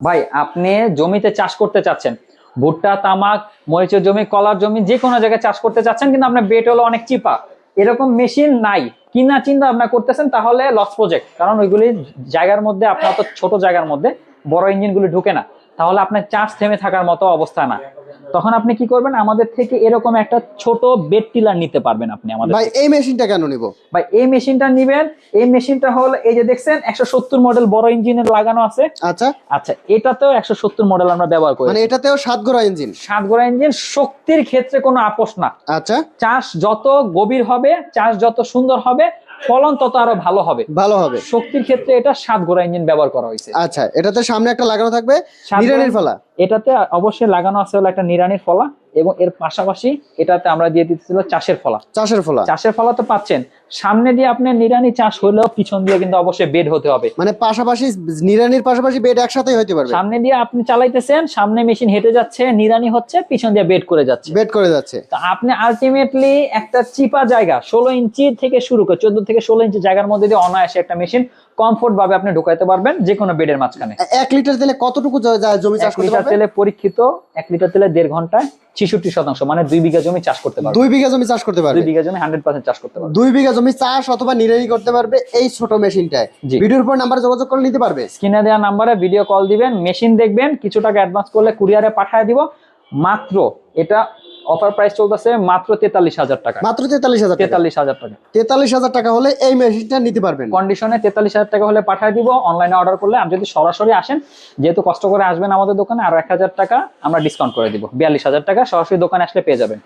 ভাই আপনি জমিতে চাষ করতে চাচ্ছেন, ভুট্টা, তামাক, মরিচের জমি, কলার জমি, যে কোনো জায়গায় চাষ করতে চাচ্ছেন, কিন্তু আপনার বেড হলো অনেক চিপা, এরকম মেশিন নাই, কিনা চিন্তা ভাবনা করতেছেন, তাহলে লস প্রজেক্ট। কারণ ওইগুলি জায়গার মধ্যে, আপনার তো ছোট জায়গার মধ্যে বড় ইঞ্জিনগুলি ঢুকে না, তাহলে আপনার চার্জ থেমে থাকার মতো অবস্থা না। তখন আপনি কি করবেন, আমাদের থেকে এরকম একটা ছোট বেড টিলার নিতে পারবেন আপনি আমাদের ভাই থেকে। এই মেশিনটা কেন নিব? ভাই এই মেশিনটা নিবেন, এই মেশিনটা হলো এই যে দেখছেন 170 মডেল বড় ইঞ্জিনের লাগানো আছে। আচ্ছা, আচ্ছা, এটাতেও 170 মডেল আমরা ব্যবহার করি। মানে এটাতেও 7 ঘোড়া ইঞ্জিন। 7 গোড়া ইঞ্জিন, শক্তির ক্ষেত্রে কোনো আপোষ না। আচ্ছা, চাষ যত গভীর হবে, চাষ যত সুন্দর হবে, ফলন তত আরো ভালো হবে। ভালো হবে। শক্তির ক্ষেত্রে এটা 7 গোড়া ইঞ্জিন ব্যবহার করা হয়েছে। আচ্ছা, এটাতে সামনে একটা লাগানো থাকবে 7 নিড়ানির গোড়া- ফলা। এটাতে অবশ্যই লাগানো আছে হলো একটা নিড়ানির ফলা, এবং এর পাশাপাশি এটাতে আমরা দিয়ে দিতেছিল চাষের ফলা। চাষের ফলা। চাষের ফলা তো পাচ্ছেন, সামনে দিয়ে আপনার নিড়ানি চাষ হলেও পিছন দিয়ে কিন্তু অবশ্যই বেড হতে হবে। মানে পাশাপাশি নিড়ানির পাশাপাশি বেড একসাথেই হইতে পারবে। সামনে দিয়ে আপনি চালাইতেছেন, সামনে মেশিন হেঁটে যাচ্ছে, নিড়ানি হচ্ছে, পিছন দিয়ে বেড করে যাচ্ছে। বেড করে যাচ্ছে। তো আপনি আলটিমেটলি একটা চিপা জায়গা 16 ইঞ্চি থেকে শুরু করে 14 থেকে 16 ইঞ্চি জায়গার মধ্যে দিয়ে অনায়াসে একটা মেশিন কমফোর্ট ভাবে আপনি ঢুকাইতে পারবেন যে কোনো বেডের মাঝখানে। 1 লিটার তেলে কতটুকু জমি চাষ 1 করতে লিটার পারবে? তেলে পরীক্ষিত 1 লিটার তেলে 1.5 ঘন্টায় 66%, মানে 2 বিঘা জমি চাষ করতে পারবে। 2 বিঘা জমি চাষ করতে 2 পারবে। বিঘা জমি 100% চাষ করতে পারবে। 2 বিঘা জমি চাষ অথবা নিড়ানি করতে পারবে এই ছোট মেশিনটায়। জি। ভিডিওর উপর নাম্বার যোগাযোগ করে নিতে পারবে। স্ক্রিনে দেওয়া নাম্বারে ভিডিও কল দিবেন, মেশিন দেখবেন, কিছু টাকা অ্যাডভান্স করলে কুরিয়ারে পাঠিয়ে দিব। মাত্র এটা অফার প্রাইস চলতেছে মাত্র 43,000 টাকা। মাত্র 43,000 টাকা। 43,000 টাকা 43,000 টাকা হলে এই মেশিনটা নিতে পারবেন। কন্ডিশনে 43,000 টাকা হলে পাঠিয়ে দিব অনলাইনে অর্ডার করলে। আর যদি সরাসরি আসেন, যেহেতু কষ্ট করে আসবেন আমাদের দোকানে, আরো 1,000 টাকা আমরা ডিসকাউন্ট করে দিব, 42,000 টাকা সরাসরি দোকানে আসলে পেয়ে যাবেন।